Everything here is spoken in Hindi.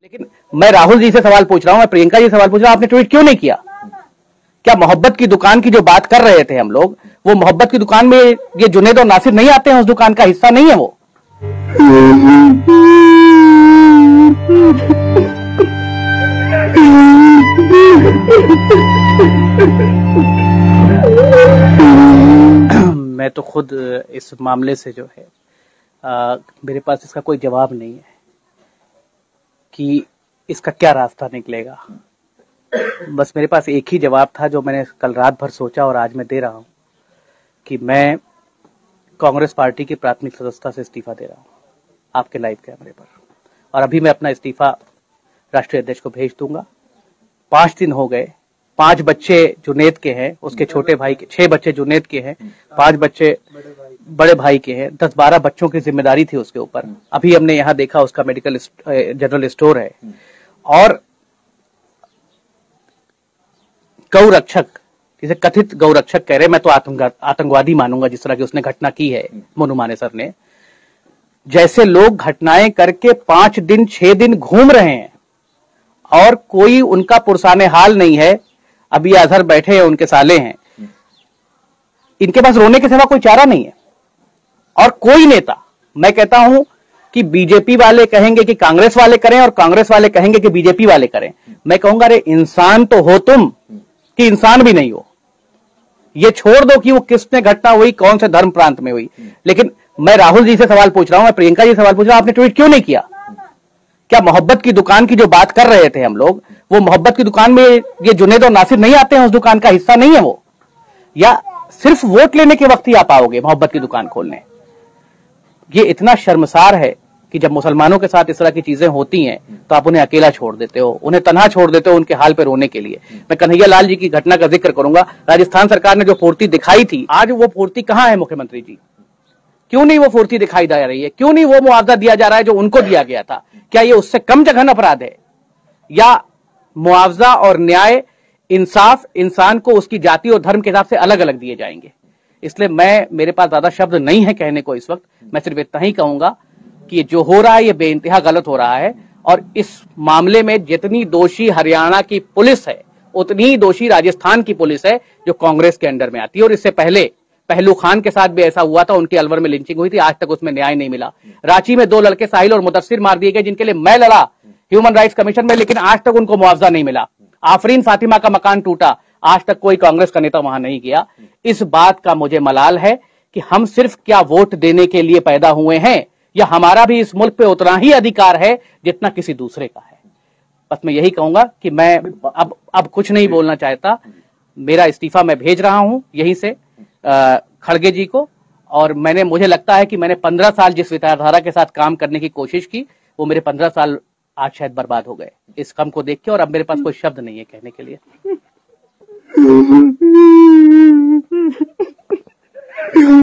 लेकिन मैं राहुल जी से सवाल पूछ रहा हूं, मैं प्रियंका जी से सवाल पूछ रहा हूं, आपने ट्वीट क्यों नहीं किया? क्या मोहब्बत की दुकान की जो बात कर रहे थे हम लोग, वो मोहब्बत की दुकान में ये जुनैद और नासिर नहीं आते हैं? उस दुकान का हिस्सा नहीं है वो? मैं तो खुद इस मामले से जो है मेरे पास इसका कोई जवाब नहीं है कि इसका क्या रास्ता निकलेगा। बस मेरे पास एक ही जवाब था जो मैंने कल रात भर सोचा और आज मैं दे रहा हूं कि मैं कांग्रेस पार्टी की प्राथमिक सदस्यता से इस्तीफा दे रहा हूं आपके लाइव कैमरे पर, और अभी मैं अपना इस्तीफा राष्ट्रीय अध्यक्ष को भेज दूंगा। 5 दिन हो गए, 5 बच्चे जुनैद के हैं, उसके छोटे भाई के 6 बच्चे जुनैद के हैं, 5 बच्चे बड़े भाई के हैं, 10-12 बच्चों की जिम्मेदारी थी उसके ऊपर। अभी हमने यहाँ देखा उसका मेडिकल जनरल स्टोर है, और गौरक्षक, जिसे कथित गौरक्षक कह रहे, मैं तो आतंकवादी मानूंगा जिस तरह की उसने घटना की है मोनू मानेसर ने, जैसे लोग घटनाएं करके 5 दिन 6 दिन घूम रहे हैं और कोई उनका पुरसाने हाल नहीं है। अभी अजहर बैठे हैं, उनके साले हैं, इनके पास रोने के सिवा कोई चारा नहीं है। और कोई नेता, मैं कहता हूं कि बीजेपी वाले कहेंगे कि कांग्रेस वाले करें और कांग्रेस वाले कहेंगे कि बीजेपी वाले करें, मैं कहूंगा अरे इंसान तो हो तुम कि इंसान भी नहीं हो। ये छोड़ दो कि वो किसने घटना हुई, कौन से धर्म प्रांत में हुई। लेकिन मैं राहुल जी से सवाल पूछ रहा हूं, मैं प्रियंका जी से सवाल पूछ रहा हूं, आपने ट्वीट क्यों नहीं किया? क्या मोहब्बत की दुकान की जो बात कर रहे थे हम लोग, वो मोहब्बत की दुकान में ये जुनैद और नासिर नहीं आते हैं? उस दुकान का हिस्सा नहीं है वो? या सिर्फ वोट लेने के वक्त ही आप आओगे मोहब्बत की दुकान खोलने? ये इतना शर्मसार है कि जब मुसलमानों के साथ इस तरह की चीजें होती हैं तो आप उन्हें अकेला छोड़ देते हो, उन्हें तन्हा छोड़ देते हो उनके हाल पे रोने के लिए। मैं कन्हैया लाल जी की घटना का जिक्र करूंगा। राजस्थान सरकार ने जो फुर्ती दिखाई थी, आज वो फुर्ती कहां है मुख्यमंत्री जी? क्यों नहीं वो फुर्ती दिखाई जा रही है? क्यों नहीं वो मुआवजा दिया जा रहा है जो उनको दिया गया था? क्या ये उससे कम जघन अपराध है? या मुआवजा और न्याय, इंसाफ इंसान को उसकी जाति और धर्म के हिसाब से अलग अलग दिए जाएंगे? इसलिए मेरे पास ज्यादा शब्द नहीं है कहने को इस वक्त। मैं सिर्फ इतना ही कहूंगा कि ये जो हो रहा है ये बेइंतहा गलत हो रहा है, और इस मामले में जितनी दोषी हरियाणा की पुलिस है उतनी ही दोषी राजस्थान की पुलिस है जो कांग्रेस के अंडर में आती है। और इससे पहले पहलू खान के साथ भी ऐसा हुआ था, उनकी अलवर में लिंचिंग हुई थी, आज तक उसमें न्याय नहीं मिला। रांची में 2 लड़के साहिल और मुदस्सिर मार दिए गए जिनके लिए मैं लड़ा ह्यूमन राइट्स कमीशन में, लेकिन आज तक उनको मुआवजा नहीं मिला। आफरीन फातिमा का मकान टूटा, आज तक कोई कांग्रेस का नेता वहां नहीं गया। इस बात का मुझे मलाल है कि हम सिर्फ क्या वोट देने के लिए पैदा हुए हैं, या हमारा भी इस मुल्क पे उतना ही अधिकार है जितना किसी दूसरे का है। बस मैं यही कहूंगा कि मैं अब कुछ नहीं बोलना चाहता। मेरा इस्तीफा मैं भेज रहा हूं यहीं से खड़गे जी को, और मुझे लगता है कि मैंने 15 साल जिस विचारधारा के साथ काम करने की कोशिश की, वो मेरे 15 साल आज शायद बर्बाद हो गए इस कम को देख के, और अब मेरे पास कोई शब्द नहीं है कहने के लिए।